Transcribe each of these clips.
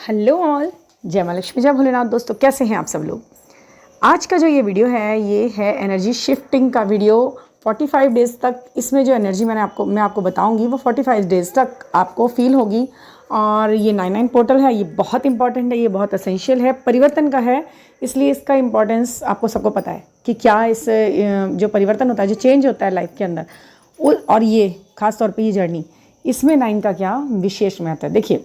Hello all, जय माँ लक्ष्मी, जय भोलेनाथ। दोस्तों कैसे हैं आप सब लोग। आज का जो ये वीडियो है ये है एनर्जी शिफ्टिंग का वीडियो। 45 डेज़ तक इसमें जो एनर्जी मैं आपको बताऊंगी वो 45 डेज़ तक आपको फील होगी। और ये 99 पोर्टल है, ये बहुत इंपॉर्टेंट है, ये बहुत एसेंशियल है, परिवर्तन का है। इसलिए इसका इम्पोर्टेंस आपको सबको पता है कि क्या इस जो परिवर्तन होता है, जो चेंज होता है लाइफ के अंदर, और ये खास तौर पे ये जर्नी, इसमें 9 का क्या विशेष महत्व है। देखिए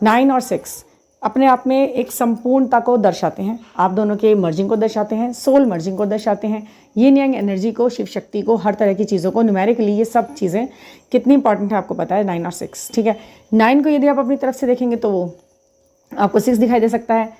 9 और 6 अपने आप में एक संपूर्णता को दर्शाते हैं, आप दोनों के मर्जिंग को दर्शाते हैं, सोल मर्जिंग को दर्शाते हैं, यिन यांग एनर्जी को, शिव शक्ति को, हर तरह की चीज़ों को, न्यूमेरिकली ये सब चीज़ें कितनी इंपॉर्टेंट है आपको पता है। 9 और 6, ठीक है। 9 को यदि आप अपनी तरफ से देखेंगे तो वो आपको 6 दिखाई दे सकता है,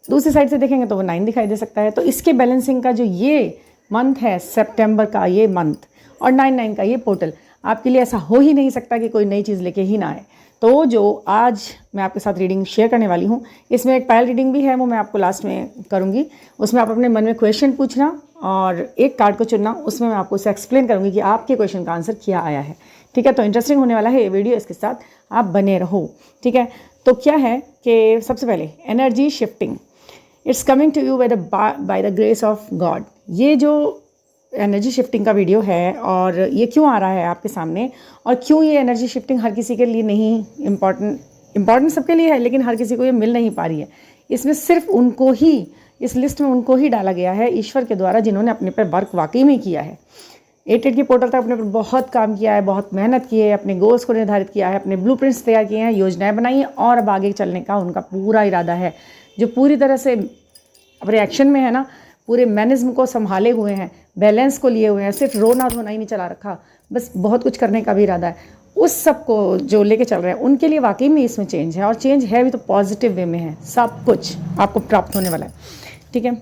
दूसरी साइड से देखेंगे तो वो 9 दिखाई दे सकता है। तो इसके बैलेंसिंग का जो ये मंथ है सितंबर का ये मंथ और 9 का ये पोर्टल, आपके लिए ऐसा हो ही नहीं सकता कि कोई नई चीज़ लेके ही ना आए। तो जो आज मैं आपके साथ रीडिंग शेयर करने वाली हूँ, इसमें एक पायल रीडिंग भी है, वो मैं आपको लास्ट में करूँगी। उसमें आप अपने मन में क्वेश्चन पूछना और एक कार्ड को चुनना, उसमें मैं आपको उसे एक्सप्लेन करूँगी कि आपके क्वेश्चन का आंसर क्या आया है, ठीक है। तो इंटरेस्टिंग होने वाला है ये वीडियो, इसके साथ आप बने रहो, ठीक है। तो क्या है कि सबसे पहले energy shifting, it's coming to you by the grace of God. ये जो एनर्जी शिफ्टिंग का वीडियो है और ये क्यों आ रहा है आपके सामने, और क्यों ये एनर्जी शिफ्टिंग हर किसी के लिए नहीं, इम्पॉर्टेंट सबके लिए है, लेकिन हर किसी को ये मिल नहीं पा रही है। इसमें सिर्फ उनको ही, इस लिस्ट में उनको ही डाला गया है ईश्वर के द्वारा, जिन्होंने अपने पर वर्क वाकई में किया है। 8 की पोर्टल तक अपने पर बहुत काम किया है, बहुत मेहनत की है, अपने गोल्स को निर्धारित किया है, अपने ब्लूप्रिंट्स तैयार किए हैं, योजनाएं बनाई हैं, और अब आगे चलने का उनका पूरा इरादा है, जो पूरी तरह से अपने एक्शन में है ना, पूरे मैनेज्म को संभाले हुए हैं, बैलेंस को लिए हुए हैं, सिर्फ रोना धोना ही नहीं चला रखा, बस बहुत कुछ करने का भी इरादा है। उस सब को जो लेके चल रहे हैं उनके लिए वाकई में इसमें चेंज है, और चेंज है भी तो पॉजिटिव वे में है। सब कुछ आपको प्राप्त होने वाला है, ठीक है।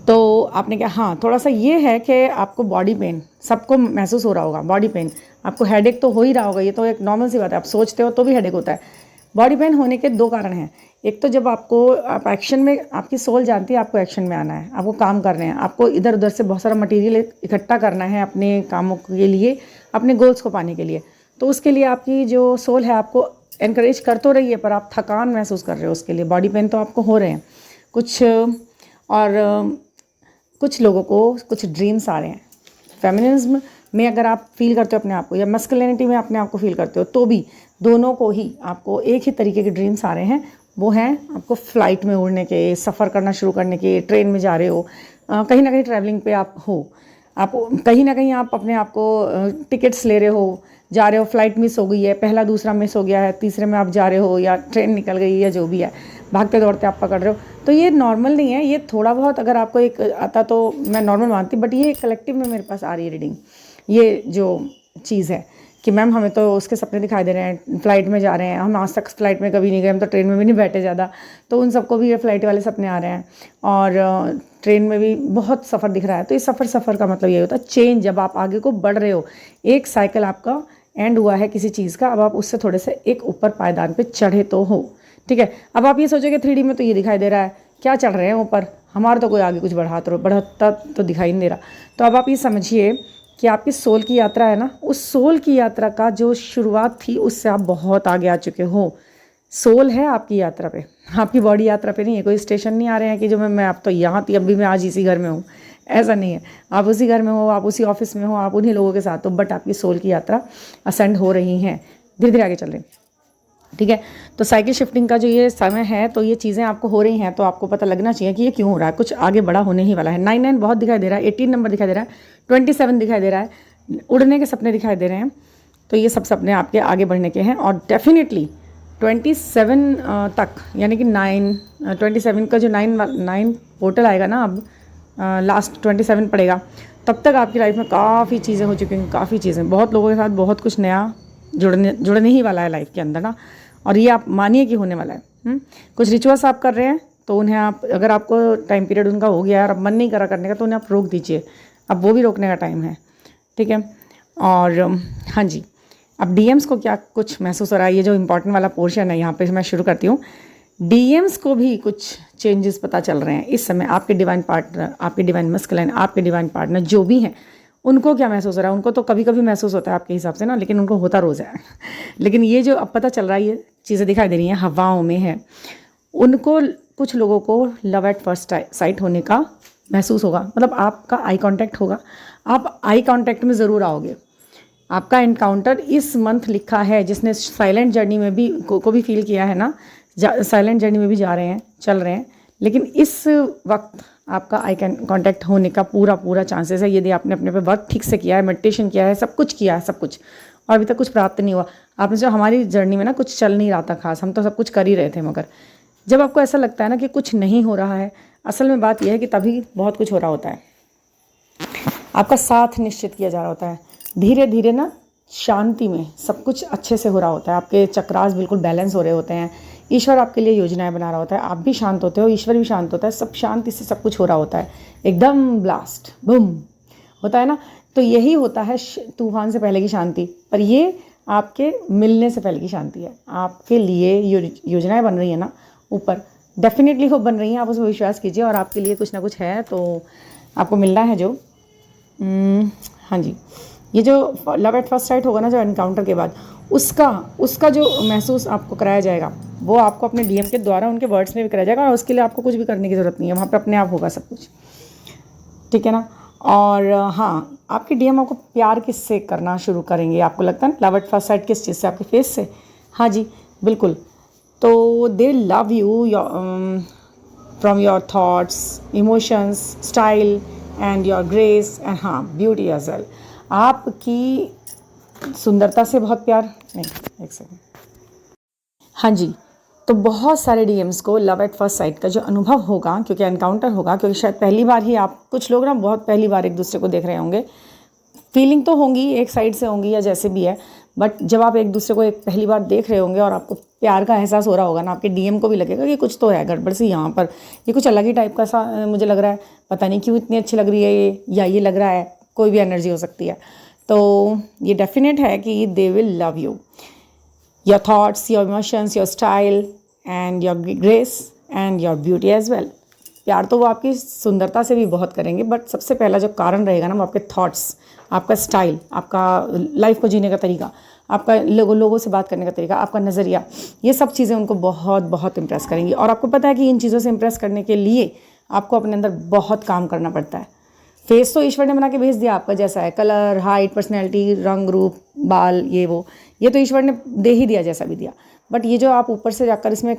तो आपने क्या, हाँ थोड़ा सा ये है कि आपको बॉडी पेन सबको महसूस हो रहा होगा। बॉडी पेन, आपको हेडेक तो हो ही रहा होगा, ये तो एक नॉर्मल सी बात है, आप सोचते हो तो भी हेडेक होता है। बॉडी पेन होने के 2 कारण हैं। एक तो जब आप एक्शन में, आपकी सोल जानती है आपको एक्शन में आना है, आपको काम कर रहे हैं, आपको इधर उधर से बहुत सारा मटेरियल इकट्ठा करना है अपने कामों के लिए, अपने गोल्स को पाने के लिए। तो उसके लिए आपकी जो सोल है आपको एनकरेज कर तो रही है, पर आप थकान महसूस कर रहे हो, उसके लिए बॉडी पेन तो आपको हो रहे हैं कुछ। और कुछ लोगों को कुछ ड्रीम्स आ रहे हैं। फेमिनिज्म में अगर आप फील करते हो अपने आप को, या मस्कुलिनिटी में अपने आप को फील करते हो, तो भी दोनों को ही आपको एक ही तरीके के ड्रीम्स आ रहे हैं। वो हैं आपको फ्लाइट में उड़ने के, सफ़र करना शुरू करने के, ट्रेन में जा रहे हो, कहीं ना कहीं ट्रैवलिंग पे आप हो, आप कहीं ना कहीं आप अपने आप को टिकट्स ले रहे हो, जा रहे हो, फ्लाइट मिस हो गई है, पहला दूसरा मिस हो गया है, तीसरे में आप जा रहे हो, या ट्रेन निकल गई, या जो भी है, भागते दौड़ते आप पकड़ रहे हो। तो ये नॉर्मल नहीं है, ये थोड़ा बहुत अगर आपको एक आता तो मैं नॉर्मल मानती, बट ये कलेक्टिव में मेरे पास आ रही है रीडिंग। ये जो चीज़ है कि मैम हमें तो उसके सपने दिखाई दे रहे हैं, फ़्लाइट में जा रहे हैं, हम आज तक फ़्लाइट में कभी नहीं गए, हम तो ट्रेन में भी नहीं बैठे ज़्यादा, तो उन सबको भी ये फ़्लाइट वाले सपने आ रहे हैं, और ट्रेन में भी बहुत सफ़र दिख रहा है। तो ये सफ़र का मतलब ये होता है चेंज, जब आप आगे को बढ़ रहे हो, एक साइकिल आपका एंड हुआ है किसी चीज़ का, अब आप उससे थोड़े से एक ऊपर पायदान पे चढ़े तो हो, ठीक है। अब आप ये सोचोगे 3D में तो ये दिखाई दे रहा है, क्या चढ़ रहे हैं ऊपर, हमारा तो कोई आगे कुछ बढ़ता तो दिखाई नहीं दे रहा। तो अब आप ये समझिए कि आपकी सोल की यात्रा है ना, उस सोल की यात्रा का जो शुरुआत थी उससे आप बहुत आगे आ चुके हो। सोल है आपकी यात्रा पे, आपकी बॉडी यात्रा पे नहीं है। कोई स्टेशन नहीं आ रहे हैं कि जो मैं अब तो यहाँ थी, अभी मैं आज इसी घर में हूँ, ऐसा नहीं है। आप उसी घर में हो, आप उसी ऑफिस में हो, आप उन्हीं लोगों के साथ हो, बट आपकी सोल की यात्रा असेंड हो रही हैं, धीरे धीरे आगे चल रही, ठीक है। तो साइकिल शिफ्टिंग का जो ये समय है, तो ये चीज़ें आपको हो रही हैं, तो आपको पता लगना चाहिए कि ये क्यों हो रहा है, कुछ आगे बड़ा होने ही वाला है। 9 बहुत दिखाई दे रहा है, 18 नंबर दिखाई दे रहा है, 27 दिखाई दे रहा है, उड़ने के सपने दिखाई दे रहे हैं। तो ये सब सपने आपके आगे बढ़ने के हैं, और डेफिनेटली 27 तक, यानी कि 27 का जो 9 पोर्टल आएगा ना, अब लास्ट 27 पड़ेगा, तब तक आपकी लाइफ में काफ़ी चीज़ें हो चुकी हैं, काफ़ी चीज़ें, बहुत लोगों के साथ बहुत कुछ नया जुड़ने ही वाला है लाइफ के अंदर ना। और ये आप मानिए कि होने वाला है। कुछ रिचुअल्स आप कर रहे हैं, तो उन्हें आप, अगर आपको टाइम पीरियड उनका हो गया है और अब मन नहीं करा करने का, तो उन्हें आप रोक दीजिए, अब वो भी रोकने का टाइम है, ठीक है। और हाँ जी, अब डीएम्स को क्या कुछ महसूस हो रहा है, ये जो इम्पोर्टेंट वाला पोर्शन है यहाँ पे मैं शुरू करती हूँ। डीएम्स को भी कुछ चेंजेस पता चल रहे हैं इस समय। आपके डिवाइन पार्टनर, आपके डिवाइन मस्कुलाइन, आपके डिवाइन पार्टनर जो भी हैं, उनको क्या महसूस हो रहा है। उनको तो कभी कभी महसूस होता है आपके हिसाब से ना, लेकिन उनको होता रोज़ है लेकिन ये जो अब पता चल रहा है, ये चीज़ें दिखाई दे रही हैं, हवाओं में है, उनको कुछ लोगों को लव एट फर्स्ट साइट होने का महसूस होगा। मतलब आपका आई कांटेक्ट होगा, आप आई कांटेक्ट में ज़रूर आओगे। आपका एनकाउंटर इस मंथ लिखा है, जिसने साइलेंट जर्नी में भी को भी फील किया है ना, साइलेंट जर्नी में भी जा रहे हैं, चल रहे हैं, लेकिन इस वक्त आपका आई कांटेक्ट होने का पूरा चांसेस है, यदि आपने अपने पे वर्क ठीक से किया है, मेडिटेशन किया है, सब कुछ किया है, सब कुछ, और अभी तक कुछ प्राप्त नहीं हुआ। आपने जो हमारी जर्नी में ना कुछ चल नहीं रहा था खास, हम तो सब कुछ कर ही रहे थे, मगर जब आपको ऐसा लगता है ना कि कुछ नहीं हो रहा है, असल में बात यह है कि तभी बहुत कुछ हो रहा होता है। आपका साथ निश्चित किया जा रहा होता है, धीरे धीरे ना शांति में सब कुछ अच्छे से हो रहा होता है, आपके चक्रास बिल्कुल बैलेंस हो रहे होते हैं, ईश्वर आपके लिए योजनाएं बना रहा होता है, आप भी शांत होते हो, ईश्वर भी शांत होता है, सब शांति से सब कुछ हो रहा होता है, एकदम ब्लास्ट बूम होता है ना। तो यही होता है तूफान से पहले की शांति, पर ये आपके मिलने से पहले की शांति है। आपके लिए योजनाएं बन रही है ना ऊपर, डेफिनेटली वो बन रही हैं, आप उसमें विश्वास कीजिए, और आपके लिए कुछ ना कुछ है, तो आपको मिलना है जो हाँ जी। ये जो लव एट फर्स्ट साइट होगा ना, जो एनकाउंटर के बाद, उसका जो महसूस आपको कराया जाएगा, वो आपको अपने डीएम के द्वारा उनके वर्ड्स में भी कराया जाएगा, और उसके लिए आपको कुछ भी करने की ज़रूरत नहीं है, वहाँ पे अपने आप होगा सब कुछ, ठीक है ना। और हाँ, आपके डीएम आपको प्यार किससे करना शुरू करेंगे? आपको लगता है ना लव एट फर्स्ट साइट किस चीज़ से? आपके फेस से। हाँ जी, बिल्कुल। तो दे love you from your thoughts, emotions, style and your grace and हाँ, ब्यूटी एज वेल। आपकी सुंदरता से बहुत प्यार, नहीं, एक सेकंड, हाँ जी। तो बहुत सारे डीएम्स को लव एट फर्स्ट साइट का जो अनुभव होगा, क्योंकि एनकाउंटर होगा, क्योंकि शायद पहली बार ही आप, कुछ लोग ना बहुत पहली बार एक दूसरे को देख रहे होंगे, फीलिंग तो होंगी एक साइड से होंगी या जैसे भी है, बट जब आप एक दूसरे को एक पहली बार देख रहे होंगे और आपको प्यार का एहसास हो रहा होगा ना, आपके डीएम को भी लगेगा कि कुछ तो है गड़बड़ सी यहाँ पर, ये कुछ अलग ही टाइप का सा मुझे लग रहा है, पता नहीं क्यों इतनी अच्छी लग रही है ये, या ये लग रहा है, कोई भी एनर्जी हो सकती है। तो ये डेफिनेट है कि they will love you, your thoughts, your emotions, your style and your grace and your beauty as well. प्यार तो वो आपकी सुंदरता से भी बहुत करेंगे, बट सबसे पहला जो कारण रहेगा ना, वो आपके थॉट्स, आपका स्टाइल, आपका लाइफ को जीने का तरीका, आपका लोगों से बात करने का तरीका, आपका नज़रिया, ये सब चीज़ें उनको बहुत बहुत इम्प्रेस करेंगी। और आपको पता है कि इन चीज़ों से इम्प्रेस करने के लिए आपको अपने अंदर बहुत काम करना पड़ता है। फेस तो ईश्वर ने बना के भेज दिया आपका जैसा है, कलर, हाइट, पर्सनैलिटी, रंग, रूप, बाल, ये तो ईश्वर ने दे ही दिया जैसा भी दिया, बट ये जो आप ऊपर से जाकर इसमें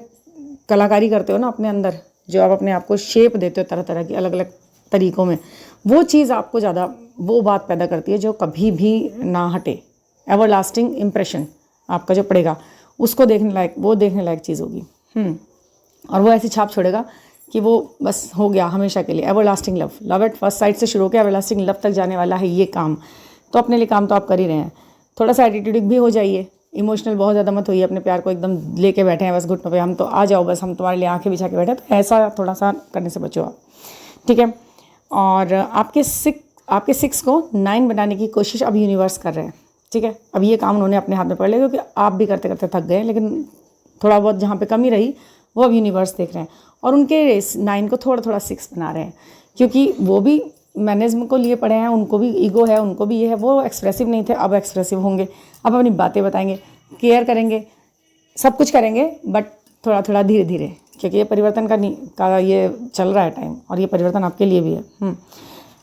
कलाकारी करते हो ना अपने अंदर, जो आप अपने आप को शेप देते हो तरह तरह की अलग अलग तरीक़ों में, वो चीज़ आपको ज़्यादा वो बात पैदा करती है जो कभी भी ना हटे। एवरलास्टिंग इम्प्रेशन आपका जो पड़ेगा, उसको देखने लायक, वो देखने लायक चीज़ होगी। और वो ऐसी छाप छोड़ेगा कि वो बस हो गया हमेशा के लिए। Everlasting love, love at first sight से शुरू होकर एवरलास्टिंग लव तक जाने वाला है ये काम। तो अपने लिए काम तो आप कर ही रहे हैं। थोड़ा सा एटीट्यूडिक भी हो जाइए, इमोशनल बहुत ज़्यादा मत होइए, अपने प्यार को एकदम लेके बैठे हैं बस घुटनों पे, हम तो आ जाओ बस, हम तुम्हारे लिए आंखें बिछा के बैठे, तो ऐसा थोड़ा सा करने से बचो आप, ठीक है। और आपके सिक्स को 9 बनाने की कोशिश अब यूनिवर्स कर रहे हैं, ठीक है। अब ये काम उन्होंने अपने हाथ में पकड़ लिया, क्योंकि आप भी करते करते थक गए, लेकिन थोड़ा बहुत जहाँ पे कमी रही वो अब यूनिवर्स देख रहे हैं, और उनके 9 को थोड़ा थोड़ा 6 बना रहे हैं, क्योंकि वो भी मैनेजमेंट को लिए पड़े हैं, उनको भी ईगो है, उनको भी ये है, वो एक्सप्रेसिव नहीं थे, अब एक्सप्रेसिव होंगे, अब अपनी बातें बताएंगे, केयर करेंगे, सब कुछ करेंगे, बट थोड़ा थोड़ा धीरे धीरे, क्योंकि ये परिवर्तन का ये चल रहा है टाइम, और ये परिवर्तन आपके लिए भी है।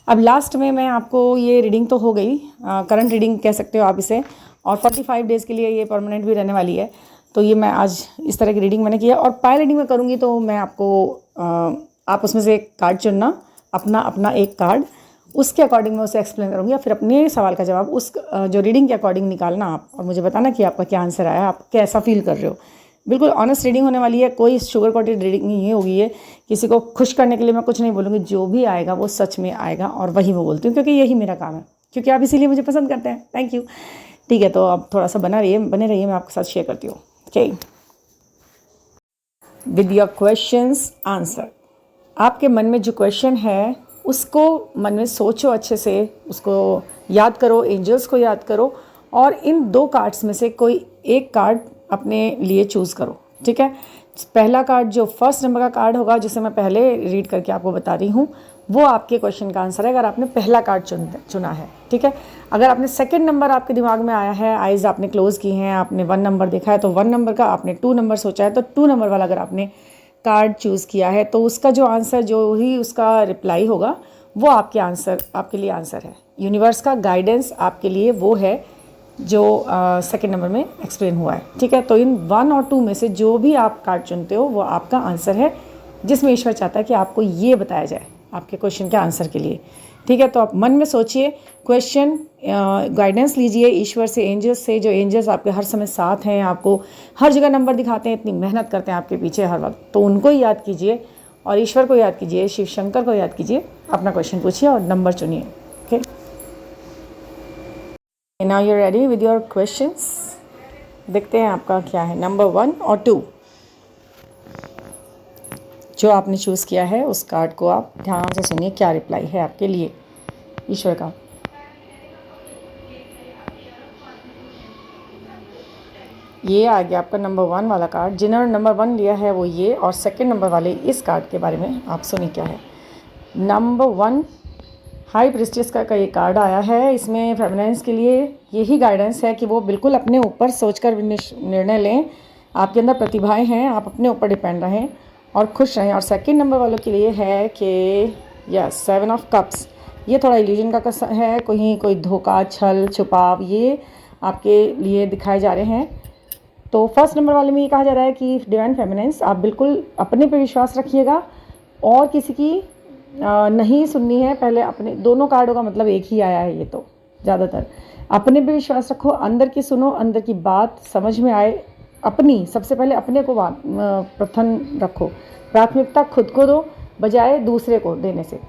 अब लास्ट में मैं आपको ये रीडिंग तो हो गई, करंट रीडिंग कह सकते हो आप इसे, और 45 डेज़ के लिए ये परमानेंट भी रहने वाली है। तो ये मैं आज इस तरह की रीडिंग मैंने किया, और पाई रीडिंग में करूँगी तो मैं आपको आप उसमें से एक कार्ड चुनना, अपना एक कार्ड, उसके अकॉर्डिंग मैं उसे एक्सप्लेन करूँगी, या फिर अपने सवाल का जवाब उस जो रीडिंग के अकॉर्डिंग निकालना आप, और मुझे बताना कि आपका क्या आंसर आया, आप कैसा फील कर रहे हो। बिल्कुल ऑनेस्ट रीडिंग होने वाली है, कोई शुगर कोटेड रीडिंग नहीं होगी ये, किसी को खुश करने के लिए मैं कुछ नहीं बोलूँगी, जो भी आएगा वो सच में आएगा, और वही मैं बोलती हूँ, क्योंकि यही मेरा काम है, क्योंकि आप इसीलिए मुझे पसंद करते हैं। Thank you. ठीक है, तो अब थोड़ा सा बने रहिए, मैं आपके साथ शेयर करती हूँ। Okay, with your questions answer. आपके मन में जो क्वेश्चन है उसको मन में सोचो अच्छे से, उसको याद करो, एंजल्स को याद करो, और इन 2 कार्ड्स में से कोई एक कार्ड अपने लिए चूज़ करो, ठीक है। पहला कार्ड जो फर्स्ट नंबर का कार्ड होगा, जिसे मैं पहले रीड करके आपको बता रही हूँ, वो आपके क्वेश्चन का आंसर है अगर आपने पहला कार्ड चुना है, ठीक है। अगर आपने सेकंड नंबर आपके दिमाग में आया है, आइज़ आपने क्लोज़ की हैं, आपने 1 नंबर देखा है तो 1 नंबर का, आपने 2 नंबर सोचा है तो 2 नंबर वाला अगर आपने कार्ड चूज़ किया है तो उसका जो आंसर, जो ही उसका रिप्लाई होगा वो आपके आंसर, आपके लिए आंसर है। यूनिवर्स का गाइडेंस आपके लिए वो है जो सेकंड नंबर में एक्सप्लेन हुआ है, ठीक है। तो इन 1 और 2 में से जो भी आप कार्ड चुनते हो वो आपका आंसर है, जिसमें ईश्वर चाहता है कि आपको ये बताया जाए आपके क्वेश्चन के आंसर के लिए, ठीक है। तो आप मन में सोचिए, क्वेश्चन गाइडेंस लीजिए ईश्वर से, एंजल्स से, जो एंजल्स आपके हर समय साथ हैं, आपको हर जगह नंबर दिखाते हैं, इतनी मेहनत करते हैं आपके पीछे हर वक्त, तो उनको ही याद कीजिए और ईश्वर को याद कीजिए, शिव शंकर को याद कीजिए, अपना क्वेश्चन पूछिए और नंबर चुनिए, okay. Now you ready with your questions. देखते हैं आपका क्या है, नंबर 1 और 2 जो आपने चूज़ किया है उस कार्ड को आप ध्यान से सुनिए, क्या रिप्लाई है आपके लिए ईश्वर का। ये आ गया आपका नंबर 1 वाला कार्ड। जिन्होंने नंबर 1 लिया है वो ये, और सेकंड नंबर वाले इस कार्ड के बारे में आप सुनिए क्या है। नंबर 1 हाई प्रिस्टेस का ये कार्ड आया है। इसमें फेमिनाइन्स के लिए यही गाइडेंस है कि वो बिल्कुल अपने ऊपर सोचकर निर्णय लें। आपके अंदर प्रतिभाएं हैं, आप अपने ऊपर डिपेंड रहें और खुश रहें। और सेकंड नंबर वालों के लिए है कि यस 7 ऑफ कप्स, ये थोड़ा इल्यूजन का है, कोई धोखा, छल, छुपाव, ये आपके लिए दिखाए जा रहे हैं। तो फर्स्ट नंबर वाले में ये कहा जा रहा है कि डिवाइन फेमिनाइन्स, आप बिल्कुल अपने पे विश्वास रखिएगा और किसी की नहीं सुननी है। पहले अपने, दोनों कार्डों का मतलब एक ही आया है ये तो ज़्यादातर, अपने पे विश्वास रखो, अंदर की सुनो, अंदर की बात समझ में आए, अपनी सबसे पहले अपने को प्रथम रखो, प्राथमिकता खुद को दो बजाय दूसरे को देने से।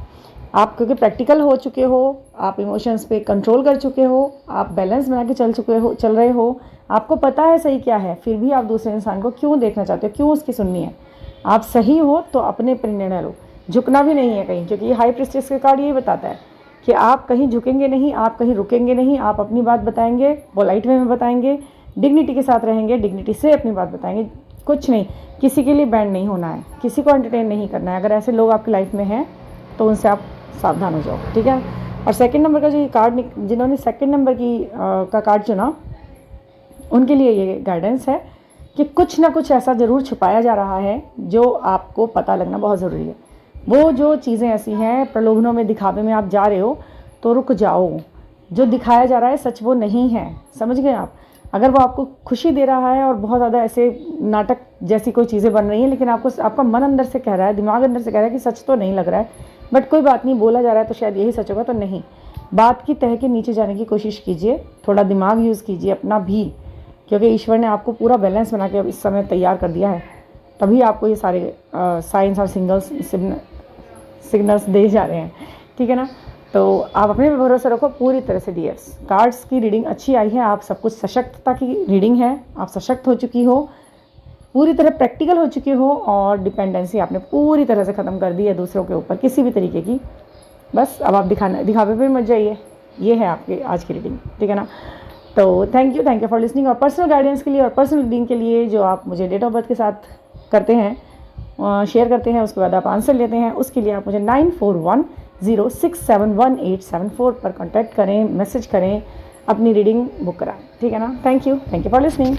आप क्योंकि प्रैक्टिकल हो चुके हो, आप इमोशंस पे कंट्रोल कर चुके हो, आप बैलेंस बना के चल रहे हो, आपको पता है सही क्या है, फिर भी आप दूसरे इंसान को क्यों देखना चाहते हो, क्यों उसकी सुननी है। आप सही हो तो अपने पर निर्णय लो, झुकना भी नहीं है कहीं, क्योंकि ये हाई प्रिस्टेस का कार्ड यही बताता है कि आप कहीं झुकेंगे नहीं, आप कहीं रुकेंगे नहीं, आप अपनी बात बताएंगे, पोलाइट वे में बताएंगे, डिग्निटी के साथ रहेंगे, डिग्निटी से अपनी बात बताएंगे। कुछ नहीं, किसी के लिए बैंड नहीं होना है, किसी को एंटरटेन नहीं करना है। अगर ऐसे लोग आपकी लाइफ में हैं तो उनसे आप सावधान हो जाओ, ठीक है। और सेकंड नंबर का जो ये कार्ड, जिन्होंने सेकंड नंबर का कार्ड चुना, उनके लिए ये गाइडेंस है कि कुछ ना कुछ ऐसा ज़रूर छुपाया जा रहा है जो आपको पता लगना बहुत ज़रूरी है। वो जो चीज़ें ऐसी हैं, प्रलोभनों में, दिखावे में आप जा रहे हो तो रुक जाओ। जो दिखाया जा रहा है सच वो नहीं है, समझ गए आप। अगर वो आपको खुशी दे रहा है और बहुत ज़्यादा ऐसे नाटक जैसी कोई चीज़ें बन रही हैं, लेकिन आपका मन अंदर से कह रहा है, दिमाग अंदर से कह रहा है कि सच तो नहीं लग रहा है, बट कोई बात नहीं, बोला जा रहा है तो शायद यही सच होगा, तो नहीं, बात की तह के नीचे जाने की कोशिश कीजिए, थोड़ा दिमाग यूज़ कीजिए अपना भी, क्योंकि ईश्वर ने आपको पूरा बैलेंस बना के अब इस समय तैयार कर दिया है, तभी आपको ये सारे साइंस और सिग्नल्स दे जा रहे हैं, ठीक है ना। तो आप अपने पे भरोसा रखो पूरी तरह से डियर्स। कार्ड्स की रीडिंग अच्छी आई है, आप सब कुछ सशक्तता की रीडिंग है, आप सशक्त हो चुकी हो, पूरी तरह प्रैक्टिकल हो चुके हो और डिपेंडेंसी आपने पूरी तरह से ख़त्म कर दी है दूसरों के ऊपर किसी भी तरीके की। बस अब आप दिखावे पे मत जाइए। ये है आपके आज की रीडिंग, ठीक है ना। तो थैंक यू फॉर लिसनिंग। और पर्सनल गाइडेंस के लिए और पर्सनल रीडिंग के लिए जो आप मुझे डेट ऑफ बर्थ के साथ करते हैं, शेयर करते हैं, उसके बाद आप आंसर लेते हैं, उसके लिए आप मुझे 9410671874 पर कॉन्टैक्ट करें, मैसेज करें, अपनी रीडिंग बुक कराएं, ठीक है ना। Thank you for listening.